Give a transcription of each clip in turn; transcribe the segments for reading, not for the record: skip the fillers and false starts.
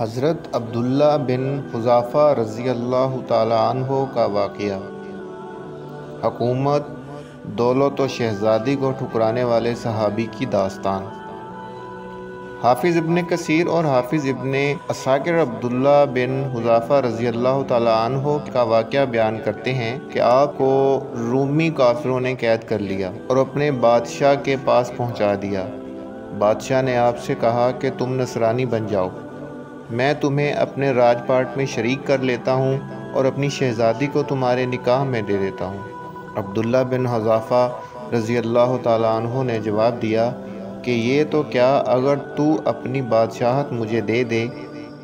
حضرت عبداللہ بن حذافہ رضی اللہ تعالیٰ عنہ کا واقعہ۔ حکومت، دولت و شہزادی کو ٹھکرانے والے صحابی کی داستان۔ حافظ ابن کثیر اور حافظ ابن عساکر عبداللہ بن حذافہ رضی اللہ تعالیٰ عنہ کا واقعہ بیان کرتے ہیں کہ آپ کو رومی کافروں نے قید کر لیا اور اپنے بادشاہ کے پاس پہنچا دیا۔ بادشاہ نے آپ سے کہا کہ تم نصرانی بن جاؤ، میں تمہیں اپنے راج پاٹ میں شریک کر لیتا ہوں اور اپنی شہزادی کو تمہارے نکاح میں دے دیتا ہوں۔ عبداللہ بن حذافہ رضی اللہ تعالیٰ عنہ نے جواب دیا کہ یہ تو کیا، اگر تو اپنی بادشاہت مجھے دے دے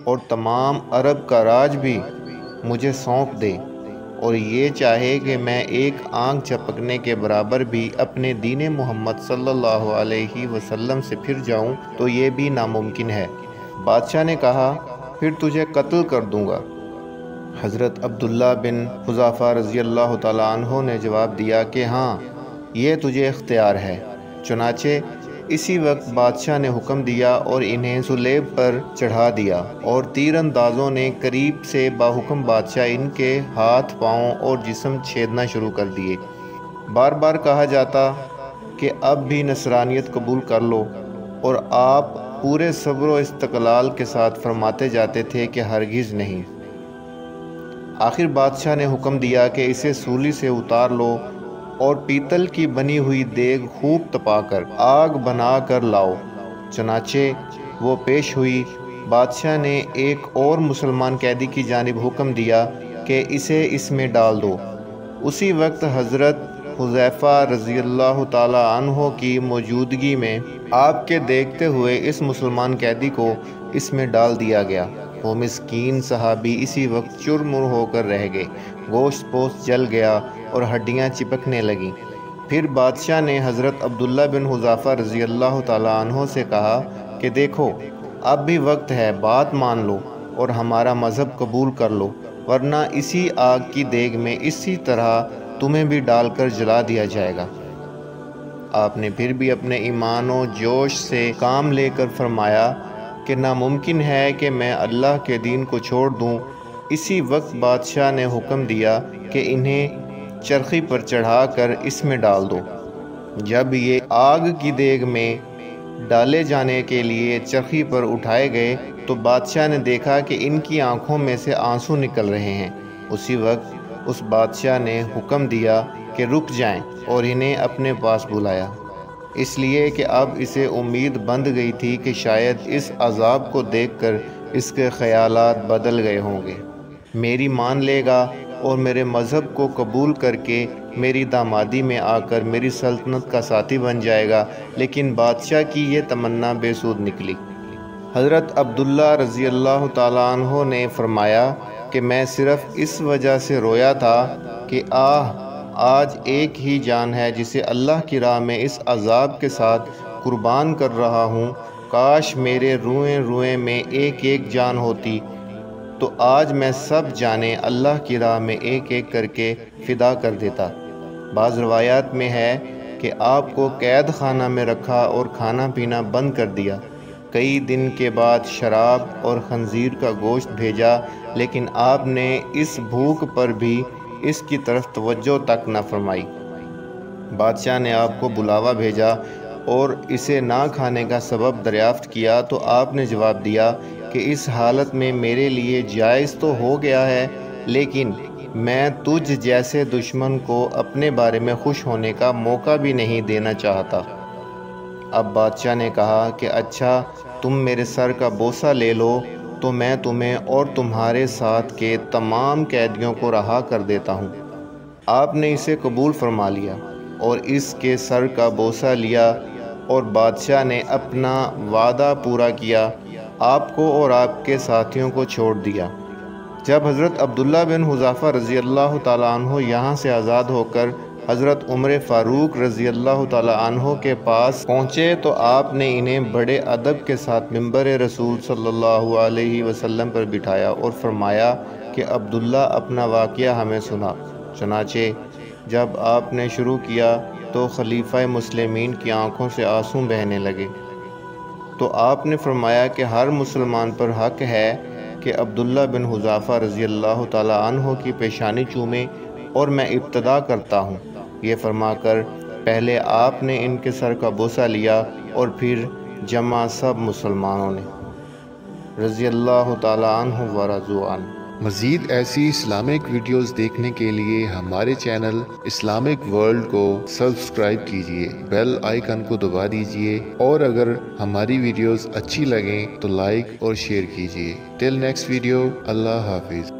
اور تمام عرب کا راج بھی مجھے سونپ دے اور یہ چاہے کہ میں ایک آنکھ جھپکنے کے برابر بھی اپنے دین محمد صلی اللہ علیہ وسلم سے پھر جاؤں تو یہ بھی ناممکن ہے۔ بادشاہ نے کہا پھر تجھے قتل کر دوں گا۔ حضرت عبداللہ بن حذافہ رضی اللہ تعالیٰ عنہ نے جواب دیا کہ ہاں، یہ تجھے اختیار ہے۔ چنانچہ اسی وقت بادشاہ نے حکم دیا اور انہیں صلیب پر چڑھا دیا اور تیر اندازوں نے قریب سے باحکم بادشاہ ان کے ہاتھ، پاؤں اور جسم چھیدنا شروع کر دیے۔ بار بار کہا جاتا کہ اب بھی نصرانیت قبول کر لو، اور آپ پورے صبر و استقلال کے ساتھ فرماتے جاتے تھے کہ ہرگز نہیں۔ آخر بادشاہ نے حکم دیا کہ اسے سولی سے اتار لو اور پیتل کی بنی ہوئی دیگ خوب تپا کر آگ بنا کر لاؤ۔ چنانچہ وہ پیش ہوئی۔ بادشاہ نے ایک اور مسلمان قیدی کی جانب حکم دیا کہ اسے اس میں ڈال دو۔ اسی وقت حضرت حذیفہ رضی اللہ تعالیٰ عنہ کی موجودگی میں آپ کے دیکھتے ہوئے اس مسلمان قیدی کو اس میں ڈال دیا گیا۔ وہ مسکین صحابی اسی وقت چرمر ہو کر رہ گئے، گوشت پوست جل گیا اور ہڈیاں چپکنے لگیں۔ پھر بادشاہ نے حضرت عبداللہ بن حذافہ رضی اللہ تعالیٰ عنہ سے کہا کہ دیکھو، اب بھی وقت ہے، بات مان لو اور ہمارا مذہب قبول کر لو، ورنہ اسی آگ کی دیگ میں اسی طرح تمہیں بھی ڈال کر جلا دیا جائے گا۔ آپ نے پھر بھی اپنے ایمان و جوش سے کام لے کر فرمایا کہ ناممکن ہے کہ میں اللہ کے دین کو چھوڑ دوں۔ اسی وقت بادشاہ نے حکم دیا کہ انہیں چرخی پر چڑھا کر اس میں ڈال دو۔ جب یہ آگ کی دیگ میں ڈالے جانے کے لیے چرخی پر اٹھائے گئے تو بادشاہ نے دیکھا کہ ان کی آنکھوں میں سے آنسو نکل رہے ہیں۔ اسی وقت اس بادشاہ نے حکم دیا کہ رک جائیں اور انہیں اپنے پاس بلایا، اس لیے کہ اب اسے امید بندھ گئی تھی کہ شاید اس عذاب کو دیکھ کر اس کے خیالات بدل گئے ہوں گے، میری مان لے گا اور میرے مذہب کو قبول کر کے میری دامادی میں آ کر میری سلطنت کا ساتھی بن جائے گا۔ لیکن بادشاہ کی یہ تمنا بے سود نکلی۔ حضرت عبداللہ رضی اللہ تعالیٰ عنہ نے فرمایا کہ میں صرف اس وجہ سے رویا تھا کہ آج ایک ہی جان ہے جسے اللہ کی راہ میں اس عذاب کے ساتھ قربان کر رہا ہوں۔ کاش میرے روئیں روئیں میں ایک ایک جان ہوتی تو آج میں سب جانیں اللہ کی راہ میں ایک ایک کر کے فدا کر دیتا۔ بعض روایات میں ہے کہ آپ کو قید خانہ میں رکھا اور کھانا پینا بند کر دیا۔ کئی دن کے بعد شراب اور خنزیر کا گوشت بھیجا، لیکن آپ نے اس بھوک پر بھی اس کی طرف توجہ تک نہ فرمائی۔ بادشاہ نے آپ کو بلاوا بھیجا اور اسے نہ کھانے کا سبب دریافت کیا تو آپ نے جواب دیا کہ اس حالت میں میرے لیے جائز تو ہو گیا ہے، لیکن میں تجھ جیسے دشمن کو اپنے بارے میں خوش ہونے کا موقع بھی نہیں دینا چاہتا۔ اب بادشاہ نے کہا کہ اچھا، تم میرے سر کا بوسہ لے لو تو میں تمہیں اور تمہارے ساتھ کے تمام قیدیوں کو رہا کر دیتا ہوں۔ آپ نے اسے قبول فرما لیا اور اس کے سر کا بوسہ لیا اور بادشاہ نے اپنا وعدہ پورا کیا، آپ کو اور آپ کے ساتھیوں کو چھوڑ دیا۔ جب حضرت عبداللہ بن حذافہ رضی اللہ تعالیٰ عنہ یہاں سے آزاد ہو کر حضرت عمر فاروق رضی اللہ تعالیٰ عنہ کے پاس پہنچے تو آپ نے انہیں بڑے ادب کے ساتھ منبر رسول صلی اللہ علیہ وسلم پر بٹھایا اور فرمایا کہ عبداللہ اپنا واقعہ ہمیں سنا۔ چنانچہ جب آپ نے شروع کیا تو خلیفہ مسلمین کی آنکھوں سے آنسو بہنے لگے۔ تو آپ نے فرمایا کہ ہر مسلمان پر حق ہے کہ عبداللہ بن حذافہ رضی اللہ تعالیٰ عنہ کی پیشانی چومے اور میں ابتدا کرتا ہوں۔ یہ فرما کر پہلے آپ نے ان کے سر کا بوسہ لیا اور پھر جمع سب مسلمانوں نے، رضی اللہ تعالیٰ عنہ ورضوا عنہ۔ مزید ایسی اسلامک ویڈیوز دیکھنے کے لیے ہمارے چینل اسلامک ورلڈ کو سبسکرائب کیجئے، بیل آئیکن کو دبا دیجئے، اور اگر ہماری ویڈیوز اچھی لگیں تو لائک اور شیئر کیجئے۔ ٹل نیکسٹ ویڈیو، اللہ حافظ۔